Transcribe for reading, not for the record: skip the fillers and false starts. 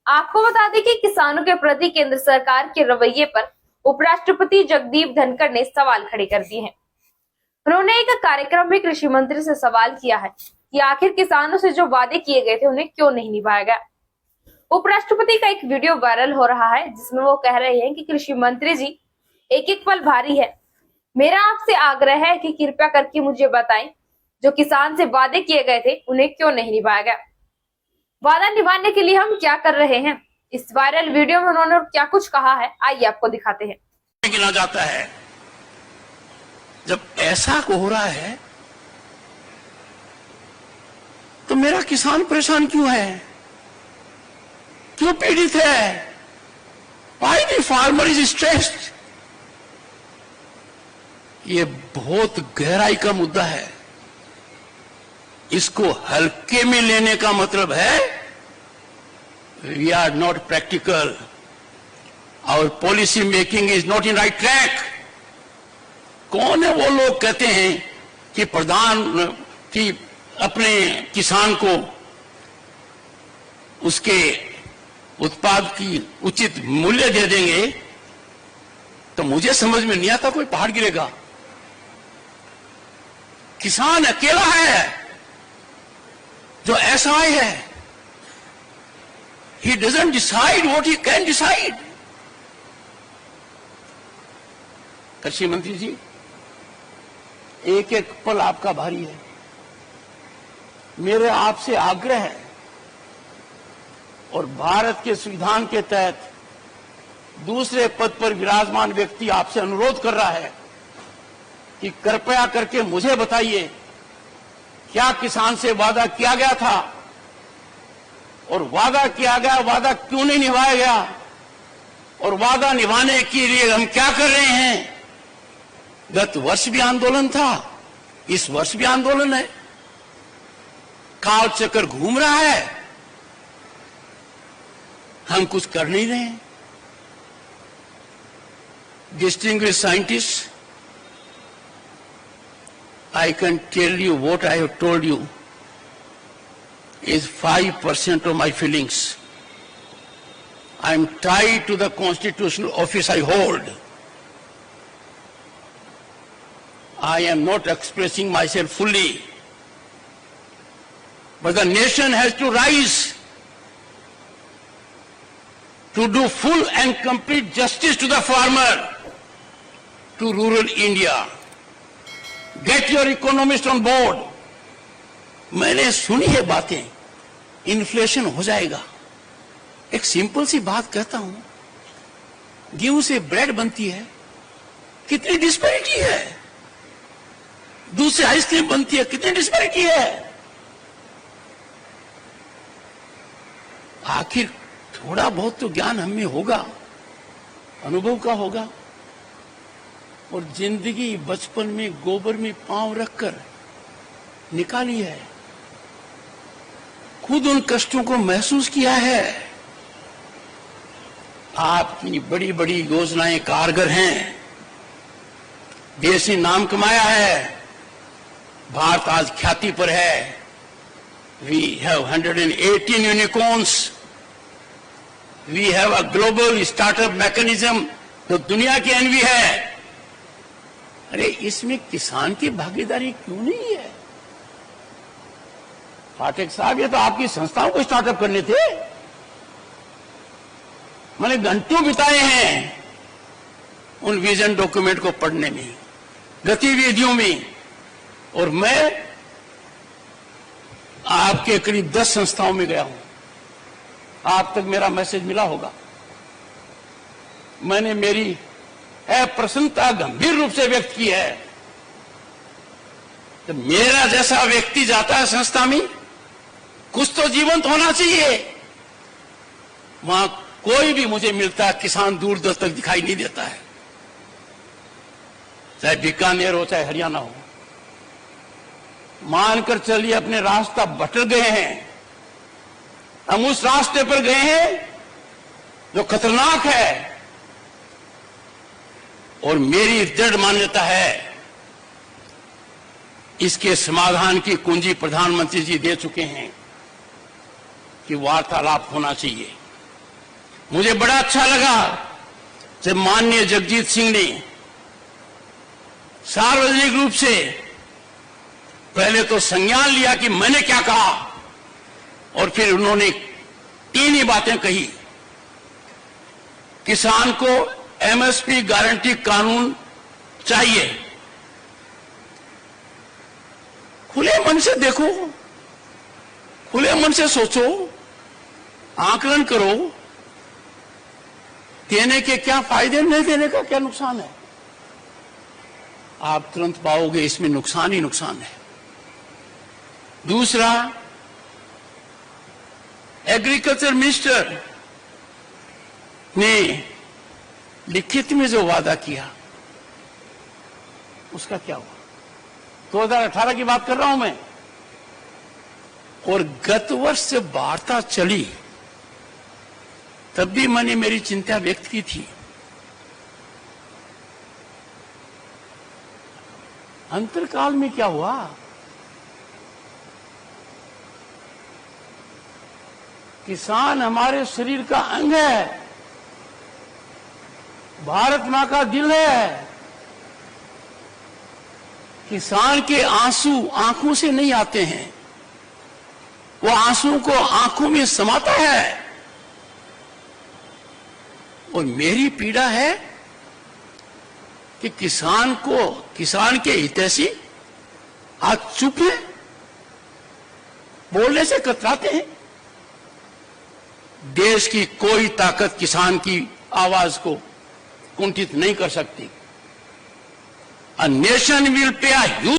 आपको बता दें कि किसानों के प्रति केंद्र सरकार के रवैये पर उपराष्ट्रपति जगदीप धनखड़ ने सवाल खड़े कर दिए हैं। उन्होंने एक कार्यक्रम में कृषि मंत्री से सवाल किया है कि आखिर किसानों से जो वादे किए गए थे उन्हें क्यों नहीं निभाया गया। उपराष्ट्रपति का एक वीडियो वायरल हो रहा है जिसमें वो कह रहे हैं कि कृषि मंत्री जी, एक एक पल भारी है। मेरा आपसे आग्रह है कि कृपया करके मुझे बताएं, जो किसान से वादे किए गए थे उन्हें क्यों नहीं निभाया गया। वादा निभाने के लिए हम क्या कर रहे हैं। इस वायरल वीडियो में उन्होंने क्या कुछ कहा है, आइए आपको दिखाते हैं। गिना जाता है, जब ऐसा हो रहा है तो मेरा किसान परेशान क्यों है, क्यों पीड़ित है? Why the farmer is stressed? ये बहुत गहराई का मुद्दा है। इसको हल्के में लेने का मतलब है we are not practical, our policy making is not in right track. कौन है वो लोग कहते हैं कि प्रधान की अपने किसान को उसके उत्पाद की उचित मूल्य दे देंगे, तो मुझे समझ में नहीं आता कोई पहाड़ गिरेगा। किसान अकेला है जो SI है, he doesn't decide what he can decide। कृषि मंत्री जी, एक एक पल आपका भारी है। मेरे आपसे आग्रह है और भारत के संविधान के तहत दूसरे पद पर विराजमान व्यक्ति आपसे अनुरोध कर रहा है कि कृपया करके मुझे बताइए, क्या किसान से वादा किया गया था और वादा किया गया वादा क्यों नहीं निभाया गया, और वादा निभाने के लिए हम क्या कर रहे हैं। गत वर्ष भी आंदोलन था, इस वर्ष भी आंदोलन है, काल चक्कर घूम रहा है, हम कुछ कर नहीं रहे हैं। Distinguished scientist, I can tell you what I have told you is 5% of my feelings. I am tied to the constitutional office I hold. I am not expressing myself fully. But the nation has to rise to do full and complete justice to the farmer, to rural India. Get your economist on board। मैंने सुनी है बातें, inflation हो जाएगा। एक simple सी बात कहता हूं, गेहूं से ब्रेड बनती है, कितनी डिस्पैरिटी है। दूध से आइसक्रीम बनती है, कितनी डिस्पैरिटी है। आखिर थोड़ा बहुत तो ज्ञान हमें होगा, अनुभव का होगा। और जिंदगी बचपन में गोबर में पांव रखकर निकाली है, खुद उन कष्टों को महसूस किया है। आपकी बड़ी बड़ी योजनाएं कारगर हैं, देश ने नाम कमाया है, भारत आज ख्याति पर है। We have 118 unicorns, we have a global startup mechanism जो दुनिया की एनवी है। अरे इसमें किसान की भागीदारी क्यों नहीं है? पाठक साहब, ये तो आपकी संस्थाओं को स्टार्टअप करने थे। मैंने घंटों बिताए हैं उन विजन डॉक्यूमेंट को पढ़ने में, गतिविधियों में, और मैं आपके करीब 10 संस्थाओं में गया हूं। आप तक मेरा मैसेज मिला होगा। मैंने मेरी प्रसन्नता गंभीर रूप से व्यक्त की है। तो मेरा जैसा व्यक्ति जाता है संस्था में, कुछ तो जीवंत होना चाहिए। वहां कोई भी मुझे मिलता है, किसान दूर दूर तक दिखाई नहीं देता है, चाहे बीकानेर हो चाहे हरियाणा हो। मानकर चलिए अपने रास्ता भटक गए हैं, हम उस रास्ते पर गए हैं जो खतरनाक है। और मेरी दृढ़ मान्यता है इसके समाधान की कुंजी प्रधानमंत्री जी दे चुके हैं कि वार्तालाप होना चाहिए। मुझे बड़ा अच्छा लगा जब माननीय जगजीत सिंह ने सार्वजनिक रूप से पहले तो संज्ञान लिया कि मैंने क्या कहा, और फिर उन्होंने तीन ही बातें कही। किसान को एमएसपी गारंटी कानून चाहिए। खुले मन से देखो, खुले मन से सोचो, आकलन करो, देने के क्या फायदे, नहीं देने का क्या नुकसान है। आप तुरंत पाओगे इसमें नुकसान ही नुकसान है। दूसरा, एग्रीकल्चर मिनिस्टर ने लिखित में जो वादा किया उसका क्या हुआ? 2018 की बात कर रहा हूं मैं, और गत वर्ष से वार्ता चली तब भी मैंने मेरी चिंता व्यक्त की थी। अंतरकाल में क्या हुआ? किसान हमारे शरीर का अंग है, भारत मां का दिल है। किसान के आंसू आंखों से नहीं आते हैं, वो आंसू को आंखों में समाता है। और मेरी पीड़ा है कि किसान के हितैषी आज चुप हैं, बोलने से कतराते हैं। देश की कोई ताकत किसान की आवाज को कुंठित नहीं कर सकती। A nation will pay a